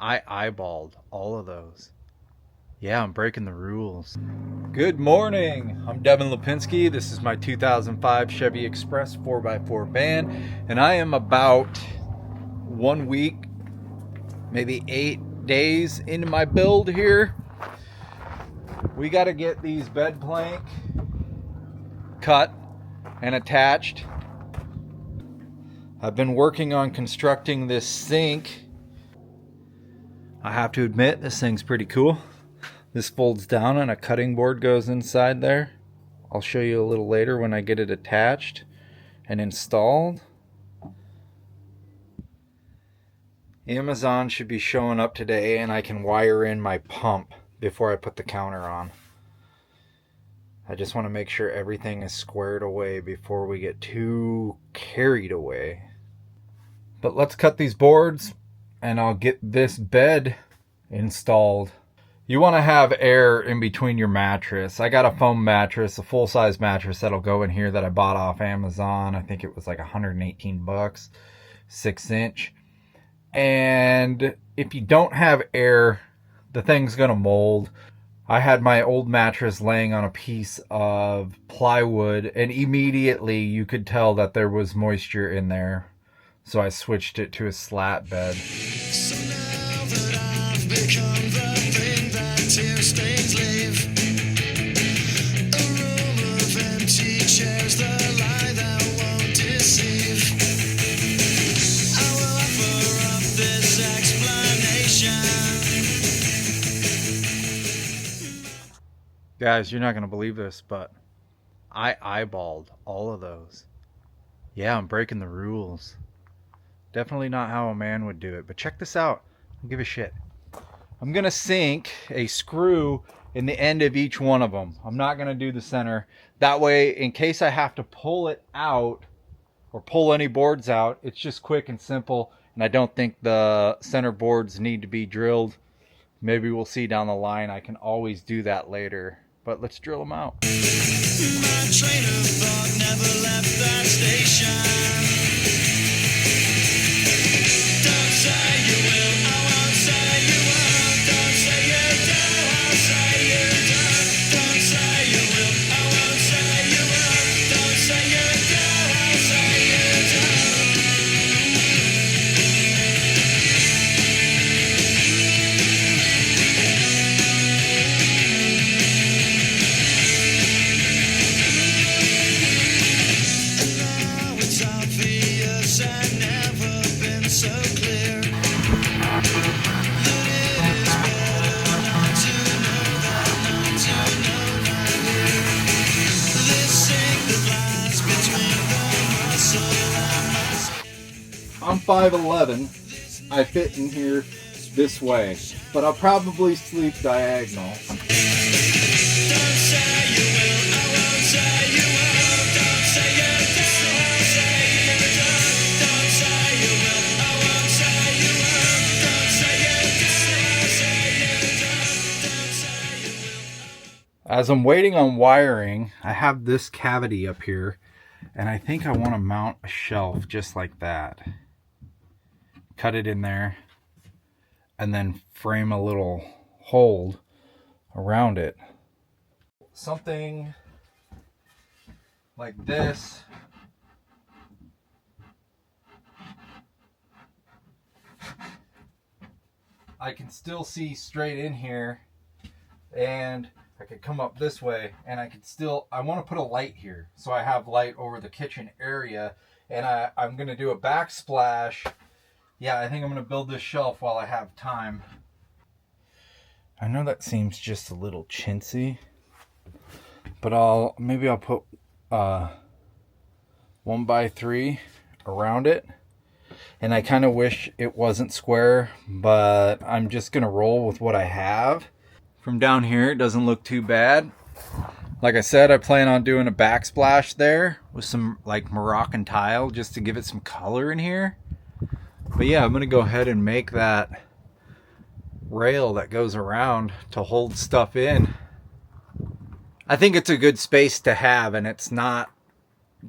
I eyeballed all of those. Yeah, I'm breaking the rules. Good morning. I'm Devin Lipinski. This is my 2005 Chevy Express 4x4 van, and I am about 1 week, maybe 8 days into my build here. We got to get these bed plank cut and attached. I've been working on constructing this sink. I have to admit, this thing's pretty cool. This folds down and a cutting board goes inside there. I'll show you a little later when I get it attached and installed. Amazon should be showing up today and I can wire in my pump before I put the counter on. I just want to make sure everything is squared away before we get too carried away. But let's cut these boards and I'll get this bed installed. You want to have air in between your mattress. I got a foam mattress, a full-size mattress that'll go in here that I bought off Amazon. I think it was like 118 bucks, 6-inch. And if you don't have air, the thing's gonna mold. I had my old mattress laying on a piece of plywood and immediately you could tell that there was moisture in there. So I switched it to a slat bed. So now that I've become the thing that tear stains leave, a room of empty chairs, the lie that won't deceive, I will offer up this explanation. Guys, you're not gonna believe this, but I eyeballed all of those. Yeah, I'm breaking the rules. Definitely not how a man would do it, but check this out. I don't give a shit. I'm gonna sink a screw in the end of each one of them. I'm not gonna do the center. That way, in case I have to pull it out or pull any boards out, it's just quick and simple, and I don't think the center boards need to be drilled. Maybe we'll see down the line. I can always do that later, but let's drill them out. My train of thought never left that station. Don't say you will, I won't say you won't. Don't say you do, I'll say you don't. Don't say you will, I won't say you won't. Don't say you do, I'll say you And now it's obvious I've never been so clear that it is better not to know that, not to know that here. This sink that lies between the muscle and my skin. I'm 5'11". I fit in here this way, but I'll probably sleep diagonal. Don't say you will, I won't say you won't. Don't say you do, I'll say you don't. Don't say you will, I won't say you won't. Don't say you do, I'll say you don't. Don't say you will. As I'm waiting on wiring, I have this cavity up here, and I think I want to mount a shelf just like that. Cut it in there, and then frame a little hold around it. Something like this. I can still see straight in here, and I could come up this way, and I want to put a light here, so I have light over the kitchen area, and I'm going to do a backsplash. Yeah, I think I'm going to build this shelf while I have time. I know that seems just a little chintzy, but maybe I'll put 1x3 around it. And I kind of wish it wasn't square, but I'm just going to roll with what I have. From down here, it doesn't look too bad. Like I said, I plan on doing a backsplash there with some like Moroccan tile just to give it some color in here. But yeah, I'm going to go ahead and make that rail that goes around to hold stuff in. I think it's a good space to have, and it's not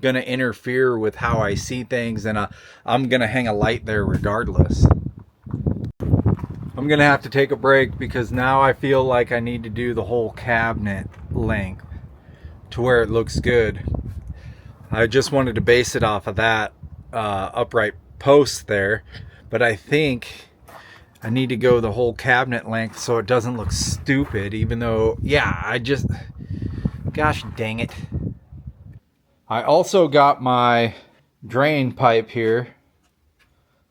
going to interfere with how I see things, and I'm going to hang a light there regardless. I'm gonna have to take a break because now I feel like I need to do the whole cabinet length to where it looks good. I just wanted to base it off of that upright post there, but I think I need to go the whole cabinet length so it doesn't look stupid, even though, yeah, gosh dang it. I also got my drain pipe here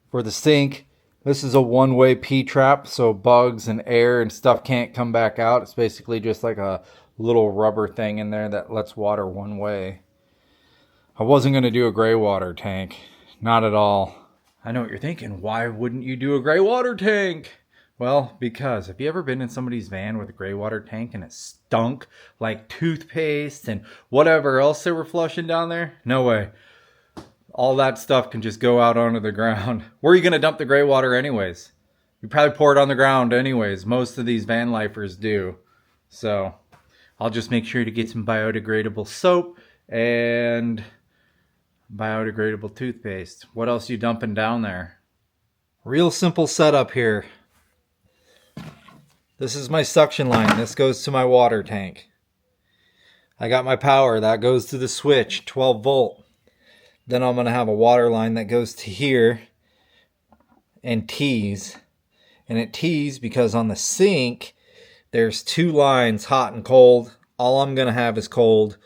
for the sink. This is a one-way P-trap, so bugs and air and stuff can't come back out. It's basically just like a little rubber thing in there that lets water one way. I wasn't going to do a gray water tank. Not at all. I know what you're thinking. Why wouldn't you do a gray water tank? Well, because have you ever been in somebody's van with a gray water tank and it stunk like toothpaste and whatever else they were flushing down there? No way. All that stuff can just go out onto the ground. Where are you going to dump the gray water anyways? You probably pour it on the ground anyways. Most of these van lifers do. So I'll just make sure to get some biodegradable soap and biodegradable toothpaste. What else are you dumping down there? Real simple setup here. This is my suction line. This goes to my water tank. I got my power. That goes to the switch, 12 volt. Then I'm going to have a water line that goes to here and tees. And it tees because on the sink, there's two lines, hot and cold. All I'm going to have is cold.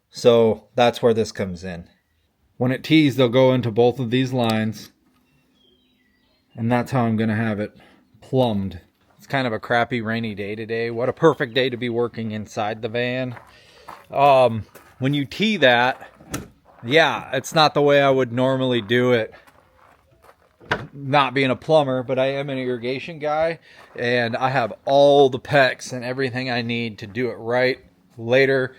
So that's where this comes in. When it tees, they'll go into both of these lines. And that's how I'm going to have it plumbed. It's kind of a crappy rainy day today. What a perfect day to be working inside the van. When you tee that, yeah, it's not the way I would normally do it. Not being a plumber, but I am an irrigation guy. And I have all the pecs and everything I need to do it right later.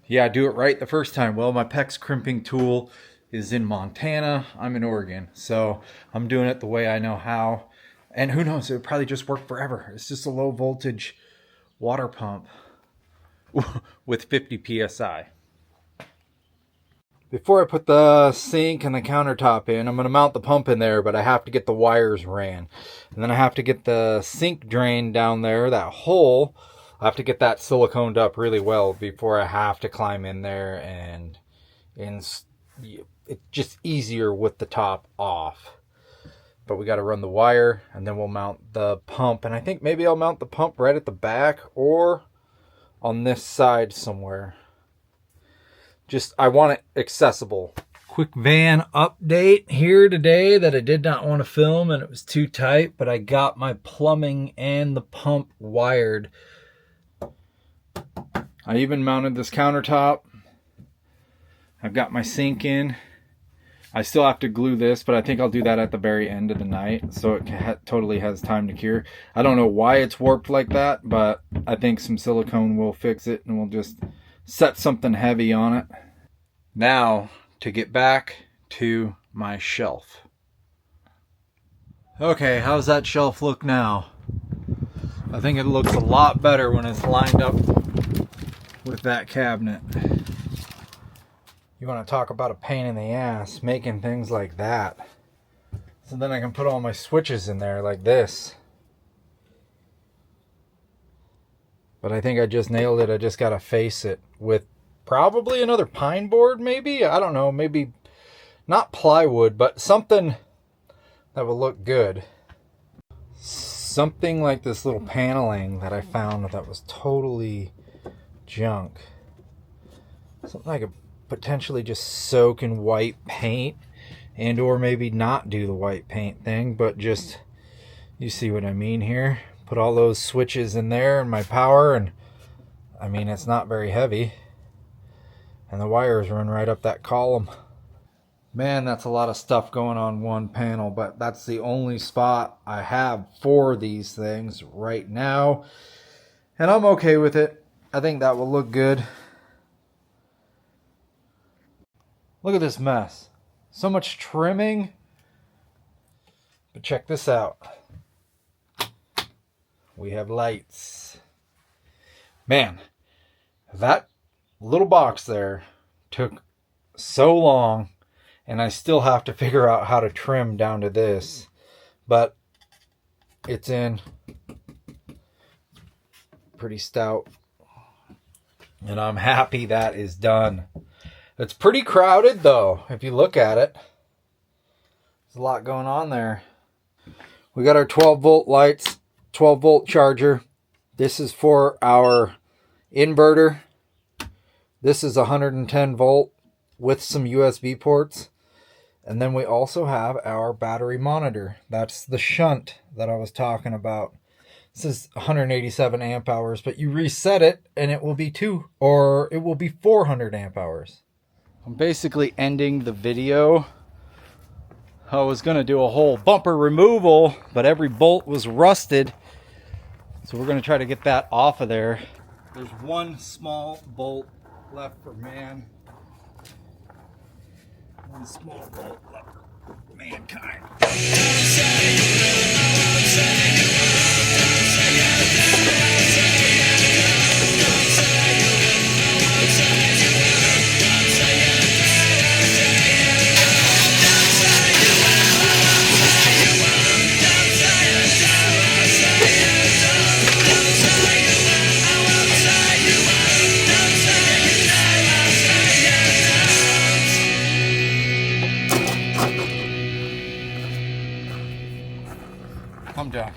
Yeah, do it right the first time. Well, my PEX crimping tool is in Montana. I'm in Oregon. So I'm doing it the way I know how. And who knows, it would probably just work forever. It's just a low voltage water pump with 50 PSI. Before I put the sink and the countertop in, I'm going to mount the pump in there, but I have to get the wires ran. And then I have to get the sink drain down there, that hole. I have to get that siliconed up really well before I have to climb in there, and it's just easier with the top off. But we got to run the wire, and then we'll mount the pump. And I think maybe I'll mount the pump right at the back or on this side somewhere. Just, I want it accessible. Quick van update here today that I did not want to film and it was too tight, but I got my plumbing and the pump wired. I even mounted this countertop. I've got my sink in. I still have to glue this, but I think I'll do that at the very end of the night so it totally has time to cure. I don't know why it's warped like that, but I think some silicone will fix it, and we'll just set something heavy on it. Now, to get back to my shelf. Okay, how's that shelf look now? I think it looks a lot better when it's lined up with that cabinet. You want to talk about a pain in the ass, making things like that. So then I can put all my switches in there like this. But I think I just nailed it. I just got to face it with probably another pine board, maybe? I don't know, maybe not plywood, but something that will look good. Something like this little paneling that I found that was totally junk. Something I could potentially just soak in white paint and or maybe not do the white paint thing, but just, you see what I mean here? Put all those switches in there and my power, and I mean, it's not very heavy. And the wires run right up that column. Man, that's a lot of stuff going on one panel, but that's the only spot I have for these things right now. And I'm okay with it. I think that will look good. Look at this mess. So much trimming. But check this out. We have lights. Man, that little box there took so long, and I still have to figure out how to trim down to this. But it's in. Pretty stout. And I'm happy that is done. It's pretty crowded though, if you look at it. There's a lot going on there. We got our 12 volt lights, 12 volt charger. This is for our inverter. This is 110 volt with some USB ports. And then we also have our battery monitor. That's the shunt that I was talking about. This is 187 amp hours, but you reset it and it will be 400 amp hours. I'm basically ending the video. I was gonna do a whole bumper removal, but every bolt was rusted. So we're gonna try to get that off of there. There's one small bolt left for man. One small bolt left for mankind. I'm done.